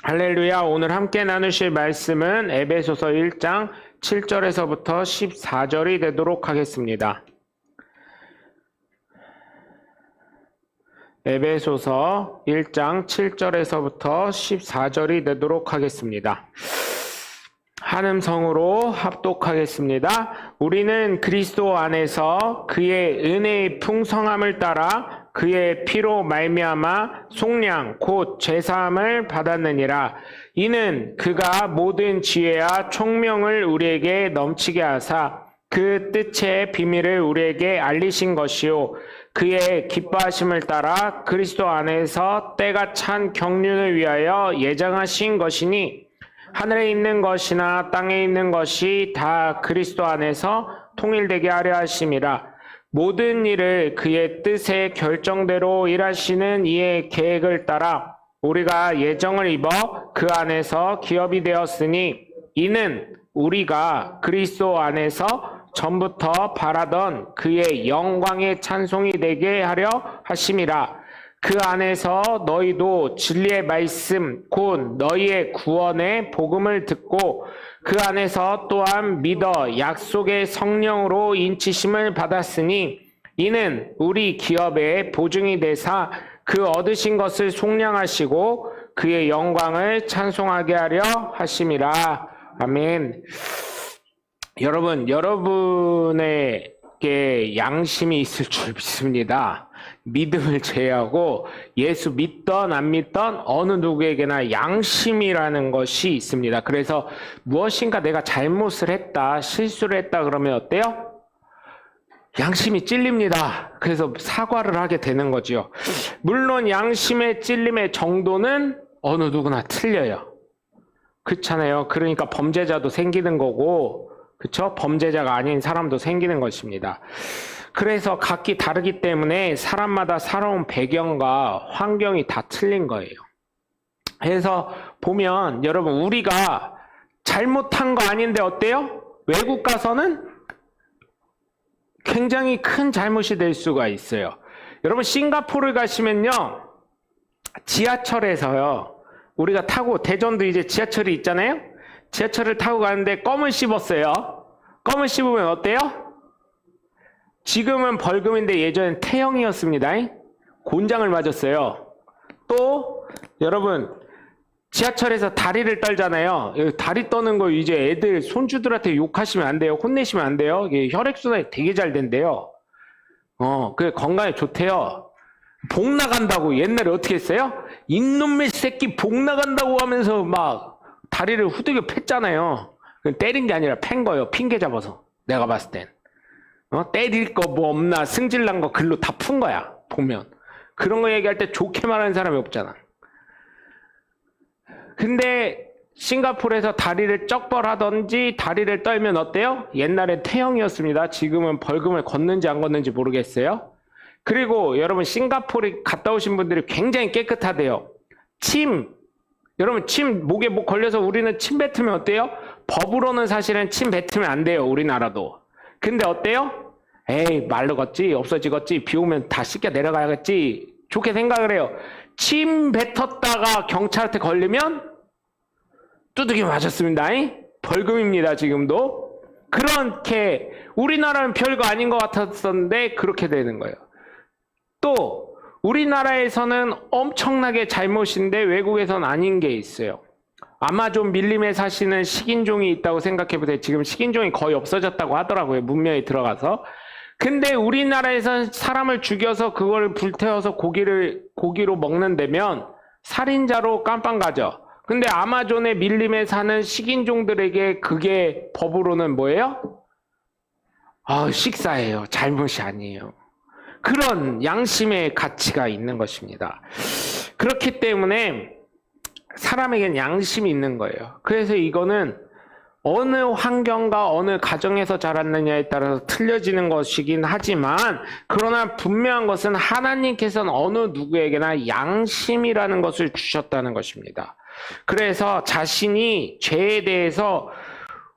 할렐루야. 오늘 함께 나누실 말씀은 에베소서 1장 7절에서부터 14절이 되도록 하겠습니다. 에베소서 1장 7절에서부터 14절이 되도록 하겠습니다. 한음성으로 합독하겠습니다. 우리는 그리스도 안에서 그의 은혜의 풍성함을 따라 그의 피로 말미암아 속량 곧 죄사함을 받았느니라. 이는 그가 모든 지혜와 총명을 우리에게 넘치게 하사 그 뜻의 비밀을 우리에게 알리신 것이요 그의 기뻐하심을 따라 그리스도 안에서 때가 찬 경륜을 위하여 예정하신 것이니 하늘에 있는 것이나 땅에 있는 것이 다 그리스도 안에서 통일되게 하려 하심이라. 모든 일을 그의 뜻의 결정대로 일하시는 이의 계획을 따라 우리가 예정을 입어 그 안에서 기업이 되었으니 이는 우리가 그리스도 안에서 전부터 바라던 그의 영광의 찬송이 되게 하려 하심이라. 그 안에서 너희도 진리의 말씀 곧 너희의 구원의 복음을 듣고 그 안에서 또한 믿어 약속의 성령으로 인치심을 받았으니 이는 우리 기업의 보증이 되사 그 얻으신 것을 속량하시고 그의 영광을 찬송하게 하려 하심이라. 아멘. 여러분, 여러분에게 양심이 있을 줄 믿습니다. 믿음을 제외하고 예수 믿던 안 믿던 어느 누구에게나 양심이라는 것이 있습니다. 그래서 무엇인가 내가 잘못을 했다, 실수를 했다 그러면 어때요? 양심이 찔립니다. 그래서 사과를 하게 되는 거죠. 물론 양심의 찔림의 정도는 어느 누구나 틀려요. 그렇잖아요. 그러니까 범죄자도 생기는 거고, 그렇죠? 범죄자가 아닌 사람도 생기는 것입니다. 그래서 각기 다르기 때문에 사람마다 살아온 배경과 환경이 다 틀린 거예요. 그래서 보면 여러분 우리가 잘못한 거 아닌데 어때요? 외국 가서는 굉장히 큰 잘못이 될 수가 있어요. 여러분 싱가포르 가시면요. 지하철에서요. 우리가 타고 대전도 이제 지하철이 있잖아요. 지하철을 타고 가는데 껌을 씹었어요. 껌을 씹으면 어때요? 지금은 벌금인데 예전엔 태형이었습니다. 곤장을 맞았어요. 또 여러분 지하철에서 다리를 떨잖아요. 다리 떠는 거 이제 애들 손주들한테 욕하시면 안 돼요. 혼내시면 안 돼요. 혈액순환이 되게 잘 된대요. 그게 건강에 좋대요. 복 나간다고 옛날에 어떻게 했어요? 이놈의 새끼 복 나간다고 하면서 막 다리를 후드겨 팼잖아요. 때린 게 아니라 팬 거예요. 핑계 잡아서. 내가 봤을 땐. 때릴 거 뭐 없나 승질난 거 글로 다 푼 거야. 보면. 그런 거 얘기할 때 좋게 말하는 사람이 없잖아. 근데 싱가포르에서 다리를 쩍벌하던지 다리를 떨면 어때요? 옛날엔 태형이었습니다. 지금은 벌금을 걷는지 안 걷는지 모르겠어요. 그리고 여러분 싱가포르 갔다 오신 분들이 굉장히 깨끗하대요. 여러분 침 목에 뭐 걸려서 우리는 침 뱉으면 어때요? 법으로는 사실은 침 뱉으면 안 돼요. 우리나라도. 근데 어때요? 에이 말로 걷지 없어지겠지 비 오면 다 씻겨 내려가야겠지 좋게 생각을 해요. 침 뱉었다가 경찰한테 걸리면 두들겨 맞았습니다. 벌금입니다. 지금도. 그렇게 우리나라는 별거 아닌 것 같았었는데 그렇게 되는 거예요. 또 우리나라에서는 엄청나게 잘못인데 외국에서는 아닌 게 있어요. 아마존 밀림에 사시는 식인종이 있다고 생각해보세요. 지금 식인종이 거의 없어졌다고 하더라고요. 문명에 들어가서. 근데 우리나라에서는 사람을 죽여서 그걸 불태워서 고기로 먹는다면 살인자로 깜빵 가죠. 근데 아마존의 밀림에 사는 식인종들에게 그게 법으로는 뭐예요? 식사예요. 잘못이 아니에요. 그런 양심의 가치가 있는 것입니다. 그렇기 때문에 사람에겐 양심이 있는 거예요. 그래서 이거는 어느 환경과 어느 가정에서 자랐느냐에 따라서 틀려지는 것이긴 하지만 그러나 분명한 것은 하나님께서는 어느 누구에게나 양심이라는 것을 주셨다는 것입니다. 그래서 자신이 죄에 대해서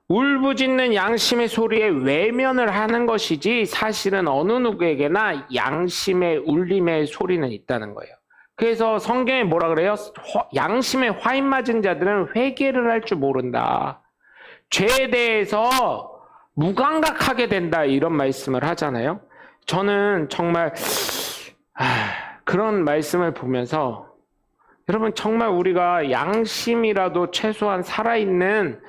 울부짖는 양심의 소리에 외면을 하는 것이지 사실은 어느 누구에게나 양심의 울림의 소리는 있다는 거예요. 그래서 성경에 뭐라 그래요? 양심에 화인 맞은 자들은 회개를 할 줄 모른다. 죄에 대해서 무감각하게 된다, 이런 말씀을 하잖아요. 저는 정말 그런 말씀을 보면서 여러분, 정말 우리가 양심이라도 최소한 살아있는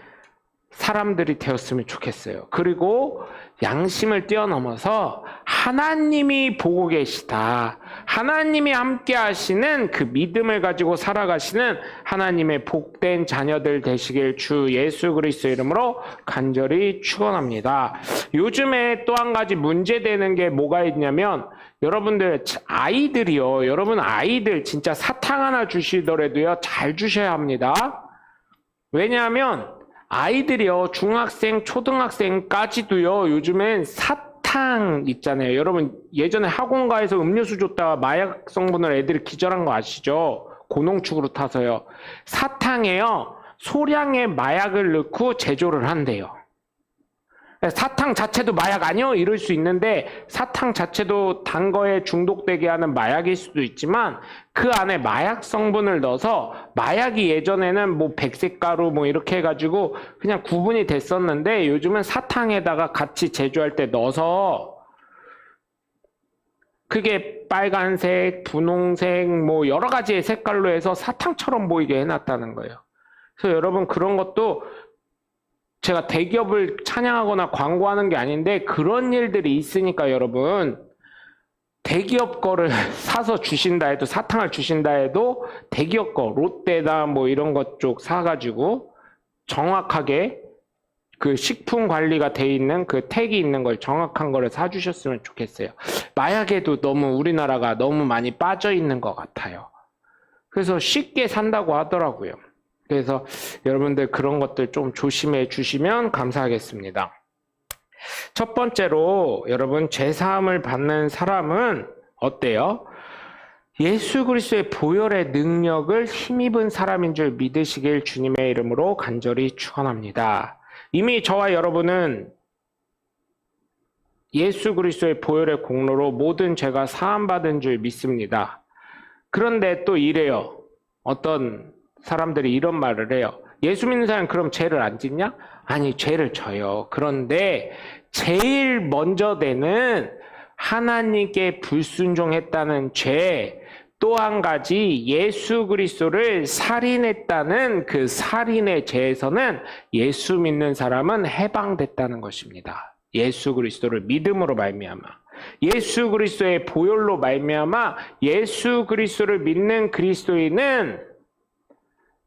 사람들이 되었으면 좋겠어요. 그리고 양심을 뛰어넘어서 하나님이 보고 계시다, 하나님이 함께 하시는 그 믿음을 가지고 살아가시는 하나님의 복된 자녀들 되시길 주 예수 그리스도 이름으로 간절히 축원합니다. 요즘에 또 한 가지 문제되는 게 뭐가 있냐면, 여러분들 아이들이요, 여러분 아이들 진짜 사탕 하나 주시더라도요 잘 주셔야 합니다. 왜냐하면 아이들이요, 중학생, 초등학생까지도요, 요즘엔 사탕 있잖아요. 여러분, 예전에 학원가에서 음료수 줬다가 마약 성분을 애들이 기절한 거 아시죠? 고농축으로 타서요. 사탕에요, 소량의 마약을 넣고 제조를 한대요. 사탕 자체도 마약 아니요? 이럴 수 있는데, 사탕 자체도 단 거에 중독되게 하는 마약일 수도 있지만, 그 안에 마약 성분을 넣어서, 마약이 예전에는 뭐 백색가루 뭐 이렇게 해가지고 그냥 구분이 됐었는데, 요즘은 사탕에다가 같이 제조할 때 넣어서, 그게 빨간색, 분홍색, 뭐 여러 가지의 색깔로 해서 사탕처럼 보이게 해놨다는 거예요. 그래서 여러분, 그런 것도 제가 대기업을 찬양하거나 광고하는 게 아닌데, 그런 일들이 있으니까 여러분, 대기업 거를 사서 주신다 해도, 사탕을 주신다 해도 대기업 거, 롯데다 뭐 이런 것 쪽 사가지고 정확하게 그 식품 관리가 돼 있는 그 택이 있는 걸, 정확한 거를 사주셨으면 좋겠어요. 마약에도 너무 우리나라가 너무 많이 빠져 있는 것 같아요. 그래서 쉽게 산다고 하더라고요. 그래서 여러분들 그런 것들 좀 조심해 주시면 감사하겠습니다. 첫 번째로, 여러분, 죄사함을 받는 사람은 어때요? 예수 그리스도의 보혈의 능력을 힘입은 사람인 줄 믿으시길 주님의 이름으로 간절히 축원합니다. 이미 저와 여러분은 예수 그리스도의 보혈의 공로로 모든 죄가 사함받은 줄 믿습니다. 그런데 또 이래요. 어떤 사람들이 이런 말을 해요. 예수 믿는 사람 그럼 죄를 안 짓냐? 아니, 죄를 져요. 그런데 제일 먼저 되는 하나님께 불순종했다는 죄, 또 한 가지 예수 그리스도를 살인했다는 그 살인의 죄에서는 예수 믿는 사람은 해방됐다는 것입니다. 예수 그리스도를 믿음으로 말미암아, 예수 그리스도의 보혈로 말미암아, 예수 그리스도를 믿는 그리스도인은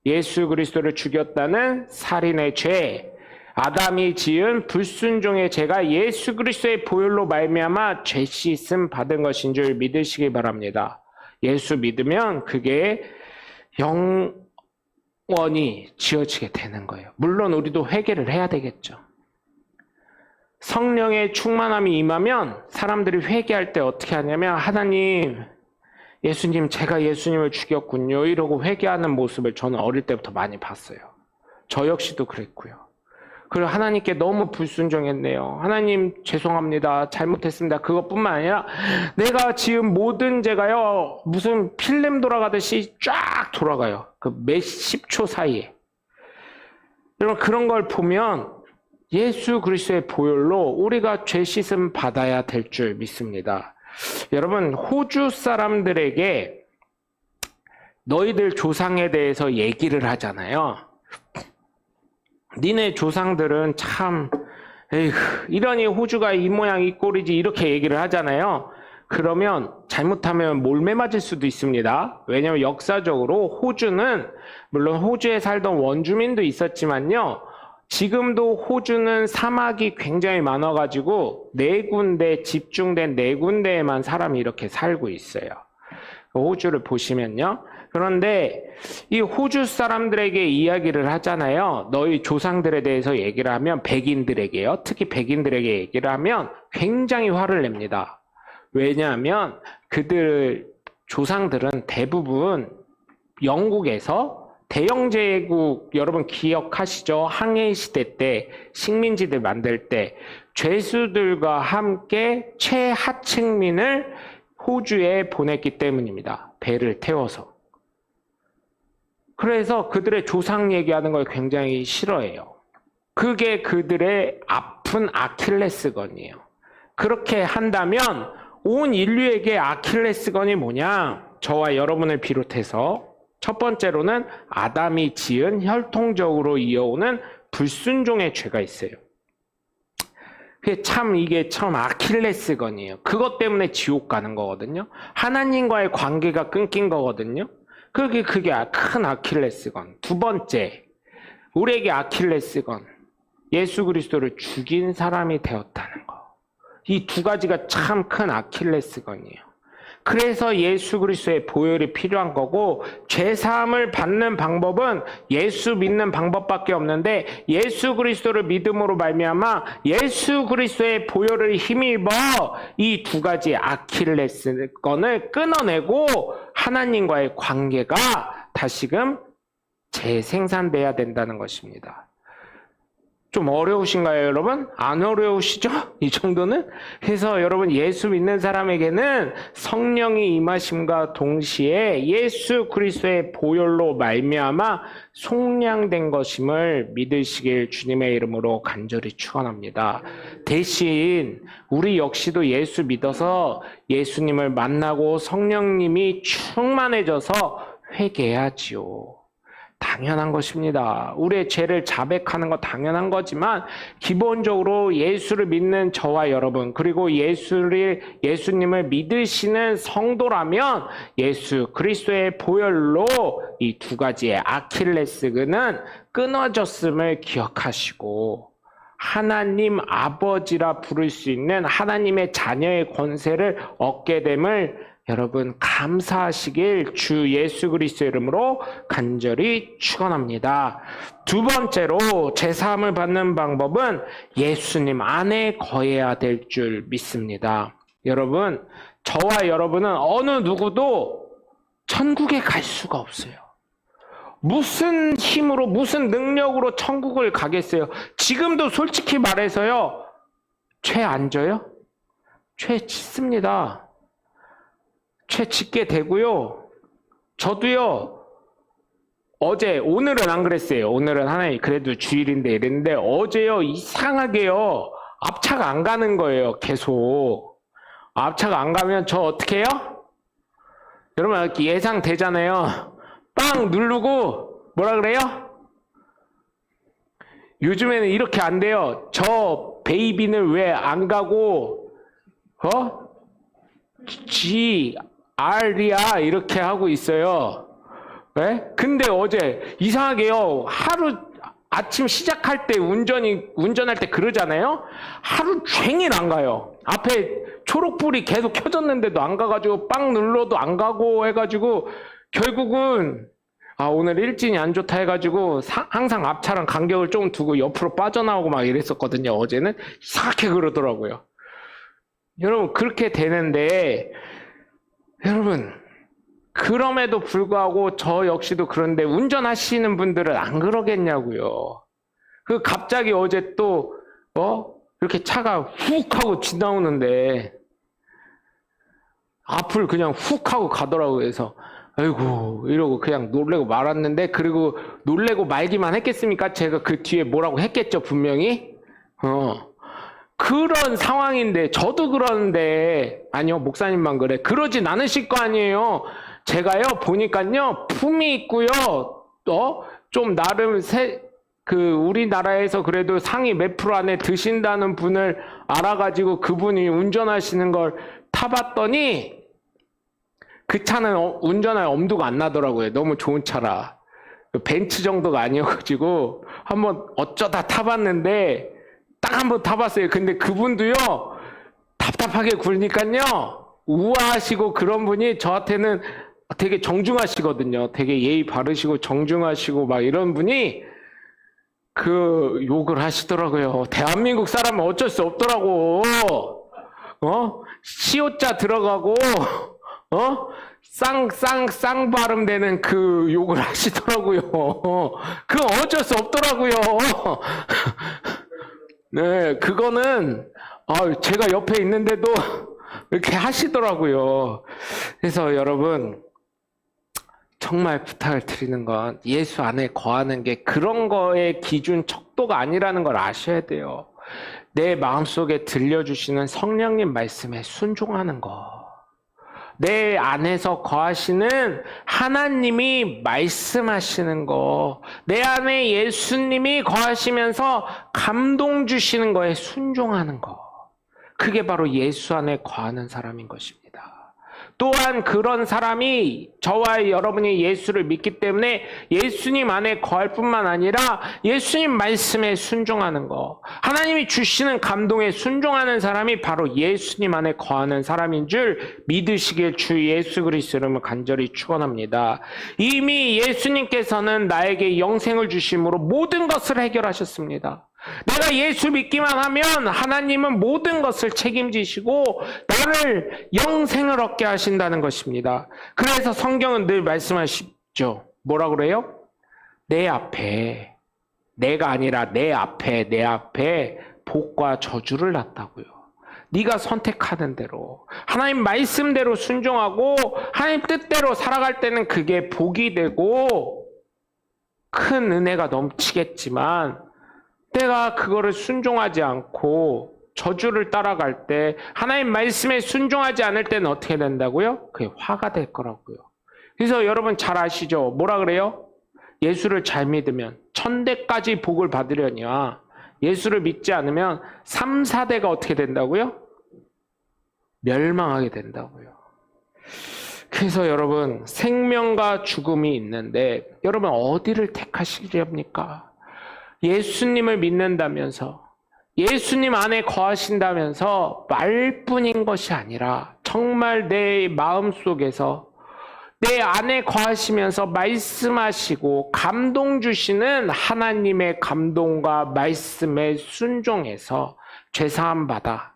예수 그리스도를 죽였다는 살인의 죄, 아담이 지은 불순종의 죄가 예수 그리스도의 보혈로 말미암아 죄 씻음 받은 것인 줄 믿으시기 바랍니다. 예수 믿으면 그게 영원히 지어지게 되는 거예요. 물론 우리도 회개를 해야 되겠죠. 성령의 충만함이 임하면 사람들이 회개할 때 어떻게 하냐면, 하나님, 예수님, 제가 예수님을 죽였군요, 이러고 회개하는 모습을 저는 어릴 때부터 많이 봤어요. 저 역시도 그랬고요. 그리고 하나님께 너무 불순종했네요. 하나님 죄송합니다. 잘못했습니다. 그것뿐만 아니라 내가 지은 모든 죄가요, 무슨 필름 돌아가듯이 쫙 돌아가요. 그 몇십 초 사이에. 여러분, 그런 걸 보면 예수 그리스도의 보혈로 우리가 죄 씻음 받아야 될 줄 믿습니다. 여러분, 호주 사람들에게 너희들 조상에 대해서 얘기를 하잖아요. 니네 조상들은 참, 에휴, 이러니 호주가 이 모양 이 꼴이지, 이렇게 얘기를 하잖아요. 그러면 잘못하면 몰매 맞을 수도 있습니다. 왜냐하면 역사적으로 호주는, 물론 호주에 살던 원주민도 있었지만요, 지금도 호주는 사막이 굉장히 많아가지고 네 군데, 집중된 네 군데에만 사람이 이렇게 살고 있어요. 호주를 보시면요. 그런데 이 호주 사람들에게 이야기를 하잖아요. 너희 조상들에 대해서 얘기를 하면, 백인들에게요, 특히 백인들에게 얘기를 하면 굉장히 화를 냅니다. 왜냐하면 그들 조상들은 대부분 영국에서 대영제국, 여러분 기억하시죠? 항해시대 때 식민지들 만들 때 죄수들과 함께 최하층민을 호주에 보냈기 때문입니다. 배를 태워서. 그래서 그들의 조상 얘기하는 걸 굉장히 싫어해요. 그게 그들의 아픈 아킬레스건이에요. 그렇게 한다면 온 인류에게 아킬레스건이 뭐냐? 저와 여러분을 비롯해서 첫 번째로는 아담이 지은 혈통적으로 이어오는 불순종의 죄가 있어요. 이게 참 아킬레스건이에요. 그것 때문에 지옥 가는 거거든요. 하나님과의 관계가 끊긴 거거든요. 그게 큰 아킬레스건. 두 번째, 우리에게 아킬레스건. 예수 그리스도를 죽인 사람이 되었다는 거. 이 두 가지가 참 큰 아킬레스건이에요. 그래서 예수 그리스도의 보혈이 필요한 거고, 죄사함을 받는 방법은 예수 믿는 방법밖에 없는데, 예수 그리스도를 믿음으로 말미암아 예수 그리스도의 보혈을 힘입어 이 두 가지 아킬레스건을 끊어내고 하나님과의 관계가 다시금 재생산돼야 된다는 것입니다. 좀 어려우신가요, 여러분? 안 어려우시죠? 이 정도는? 그래서 여러분, 예수 믿는 사람에게는 성령이 임하심과 동시에 예수 그리스도의 보혈로 말미암아 속량된 것임을 믿으시길 주님의 이름으로 간절히 축원합니다. 대신 우리 역시도 예수 믿어서 예수님을 만나고 성령님이 충만해져서 회개해야지요. 당연한 것입니다. 우리의 죄를 자백하는 거 당연한 거지만 기본적으로 예수를 믿는 저와 여러분, 그리고 예수님을 믿으시는 성도라면 예수 그리스도의 보혈로 이 두 가지의 아킬레스건은 끊어졌음을 기억하시고 하나님 아버지라 부를 수 있는 하나님의 자녀의 권세를 얻게 됨을 여러분 감사하시길 주 예수 그리스도 이름으로 간절히 축원합니다. 두 번째로 제사함을 받는 방법은 예수님 안에 거해야 될 줄 믿습니다. 여러분, 저와 여러분은 어느 누구도 천국에 갈 수가 없어요. 무슨 힘으로 무슨 능력으로 천국을 가겠어요? 지금도 솔직히 말해서요, 죄 안 져요? 죄 짓습니다. 죄 짓게 되고요. 저도요. 오늘은 안 그랬어요. 오늘은 하나님 그래도 주일인데 이랬는데 어제요. 이상하게요. 앞차가 안 가는 거예요. 계속. 앞차가 안 가면 저 어떻게 해요? 여러분 이렇게 예상되잖아요. 빵 누르고 뭐라 그래요? 요즘에는 이렇게 안 돼요. 저 베이비는 왜 안 가고 R이야 이렇게 하고 있어요. 네? 근데 어제 이상하게요. 하루 아침 시작할 때 운전할 때 그러잖아요. 하루 종일 안 가요. 앞에 초록불이 계속 켜졌는데도 안 가가지고 빵 눌러도 안 가고 해가지고 결국은 오늘 일진이 안 좋다 해가지고 항상 앞차랑 간격을 좀 두고 옆으로 빠져나오고 막 이랬었거든요. 어제는 이상하게 그러더라고요. 여러분 그렇게 되는데 여러분 그럼에도 불구하고 저 역시도 그런데 운전하시는 분들은 안 그러겠냐고요. 갑자기 어제 또 이렇게 차가 훅 하고 지나오는데 앞을 그냥 훅 하고 가더라고요. 그래서 아이고 이러고 그냥 놀래고 말았는데, 그리고 놀래고 말기만 했겠습니까? 제가 그 뒤에 뭐라고 했겠죠 분명히. 그런 상황인데 저도 그러는데 아니요 목사님만 그래 그러진 않으실 거 아니에요. 제가요 보니까요 품이 있고요 좀 나름 우리나라에서 그래도 상위 몇 프로 안에 드신다는 분을 알아가지고 그분이 운전하시는 걸 타봤더니 그 차는 운전할 엄두가 안 나더라고요. 너무 좋은 차라. 벤츠 정도가 아니어가지고 한번 어쩌다 타봤는데 딱 한번 타봤어요. 근데 그분도요 답답하게 굴니까요 우아하시고 그런 분이 저한테는 되게 정중하시거든요. 되게 예의 바르시고 정중하시고 막 이런 분이 욕을 하시더라고요. 대한민국 사람은 어쩔 수 없더라고. 시옷자 들어가고 쌍 발음되는 그 욕을 하시더라고요. 그건 어쩔 수 없더라고요. 네, 그거는 제가 옆에 있는데도 이렇게 하시더라고요. 그래서 여러분 정말 부탁을 드리는 건 예수 안에 거하는 게 그런 거의 기준 척도가 아니라는 걸 아셔야 돼요. 내 마음속에 들려주시는 성령님 말씀에 순종하는 거. 내 안에서 거하시는 하나님이 말씀하시는 거. 내 안에 예수님이 거하시면서 감동 주시는 거에 순종하는 거. 그게 바로 예수 안에 거하는 사람인 것입니다. 또한 그런 사람이 저와 여러분이 예수를 믿기 때문에 예수님 안에 거할 뿐만 아니라 예수님 말씀에 순종하는 거. 하나님이 주시는 감동에 순종하는 사람이 바로 예수님 안에 거하는 사람인 줄 믿으시길 주 예수 그리스도 이름으로 간절히 축원합니다. 이미 예수님께서는 나에게 영생을 주심으로 모든 것을 해결하셨습니다. 내가 예수 믿기만 하면 하나님은 모든 것을 책임지시고 나를 영생을 얻게 하신다는 것입니다. 그래서 성경은 늘 말씀하시죠. 뭐라 그래요? 내 앞에, 내가 아니라 내 앞에 복과 저주를 놨다고요. 네가 선택하는 대로 하나님 말씀대로 순종하고 하나님 뜻대로 살아갈 때는 그게 복이 되고 큰 은혜가 넘치겠지만 내가 그거를 순종하지 않고 저주를 따라갈 때 하나님 말씀에 순종하지 않을 때는 어떻게 된다고요? 그게 화가 될 거라고요. 그래서 여러분 잘 아시죠? 뭐라 그래요? 예수를 잘 믿으면 천대까지 복을 받으려니와 예수를 믿지 않으면 3, 4대가 어떻게 된다고요? 멸망하게 된다고요. 그래서 여러분 생명과 죽음이 있는데 여러분 어디를 택하시렵니까? 예수님을 믿는다면서 예수님 안에 거하신다면서 말뿐인 것이 아니라 정말 내 마음속에서 내 안에 거하시면서 말씀하시고 감동 주시는 하나님의 감동과 말씀에 순종해서 죄사함 받아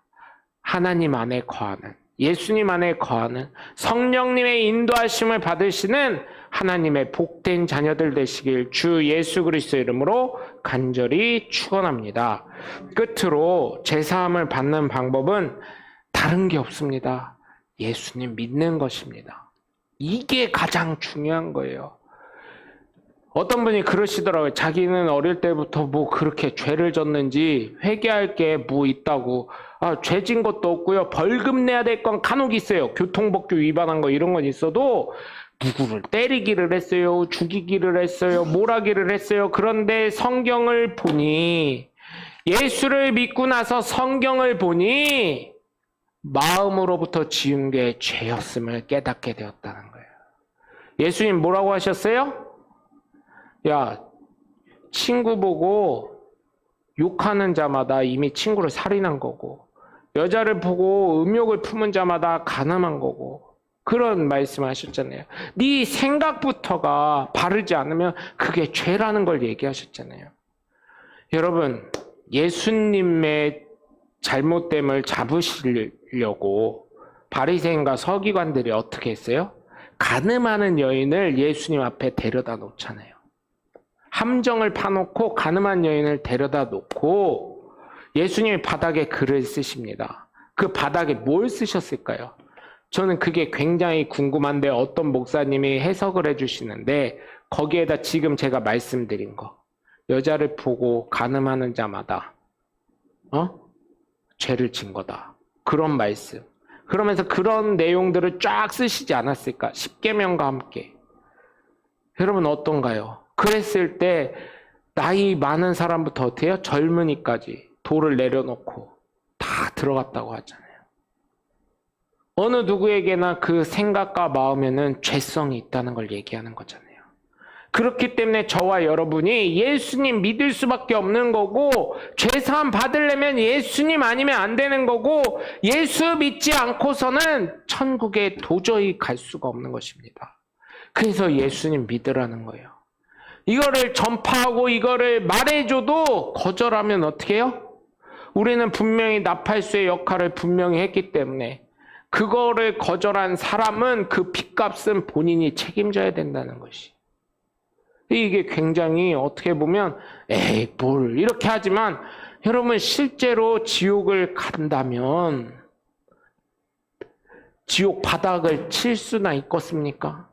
하나님 안에 거하는 예수님 안에 거하는 성령님의 인도하심을 받으시는 하나님의 복된 자녀들 되시길 주 예수 그리스도 이름으로 간절히 축원합니다. 끝으로 제사함을 받는 방법은 다른 게 없습니다. 예수님 믿는 것입니다. 이게 가장 중요한 거예요. 어떤 분이 그러시더라고요. 자기는 어릴 때부터 뭐 그렇게 죄를 졌는지 회개할 게 뭐 있다고. 죄 진 것도 없고요. 벌금 내야 될 건 간혹 있어요. 교통법규 위반한 거 이런 건 있어도 누구를 때리기를 했어요. 죽이기를 했어요. 몰아기를 했어요. 그런데 성경을 보니 예수를 믿고 나서 성경을 보니 마음으로부터 지은 게 죄였음을 깨닫게 되었다는 거예요. 예수님 뭐라고 하셨어요? 야, 친구 보고 욕하는 자마다 이미 친구를 살인한 거고 여자를 보고 음욕을 품은 자마다 간음한 거고 그런 말씀하셨잖아요. 네 생각부터가 바르지 않으면 그게 죄라는 걸 얘기하셨잖아요. 여러분, 예수님의 잘못됨을 잡으시려고 바리새인과 서기관들이 어떻게 했어요? 간음하는 여인을 예수님 앞에 데려다 놓잖아요. 함정을 파놓고 간음한 여인을 데려다 놓고 예수님이 바닥에 글을 쓰십니다. 그 바닥에 뭘 쓰셨을까요? 저는 그게 굉장히 궁금한데 어떤 목사님이 해석을 해주시는데 거기에다 지금 제가 말씀드린 거 여자를 보고 간음하는 자마다 죄를 진 거다. 그런 말씀. 그러면서 그런 내용들을 쫙 쓰시지 않았을까? 십계명과 함께. 여러분 어떤가요? 그랬을 때 나이 많은 사람부터 어떻게 해요? 젊은이까지 돌을 내려놓고 다 들어갔다고 하잖아요. 어느 누구에게나 그 생각과 마음에는 죄성이 있다는 걸 얘기하는 거잖아요. 그렇기 때문에 저와 여러분이 예수님 믿을 수밖에 없는 거고 죄사함 받으려면 예수님 아니면 안 되는 거고 예수 믿지 않고서는 천국에 도저히 갈 수가 없는 것입니다. 그래서 예수님 믿으라는 거예요. 이거를 전파하고 이거를 말해줘도 거절하면 어떻게 해요? 우리는 분명히 나팔수의 역할을 분명히 했기 때문에 그거를 거절한 사람은 그 핏값은 본인이 책임져야 된다는 것이. 이게 굉장히 어떻게 보면 에이 뭘 이렇게 하지만 여러분 실제로 지옥을 간다면 지옥 바닥을 칠 수나 있겠습니까?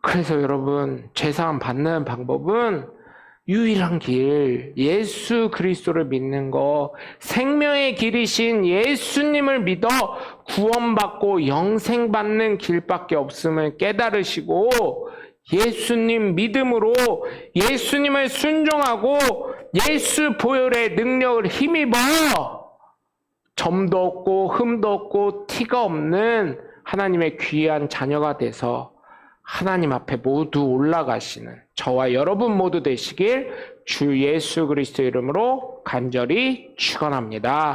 그래서 여러분, 제사함 받는 방법은 유일한 길, 예수 그리스도를 믿는 거, 생명의 길이신 예수님을 믿어 구원받고 영생 받는 길밖에 없음을 깨달으시고, 예수님 믿음으로 예수님을 순종하고 예수 보혈의 능력을 힘입어 점도 없고 흠도 없고 티가 없는 하나님의 귀한 자녀가 돼서 하나님 앞에 모두 올라가시는 저와 여러분 모두 되시길 주 예수 그리스도 이름으로 간절히 축원합니다.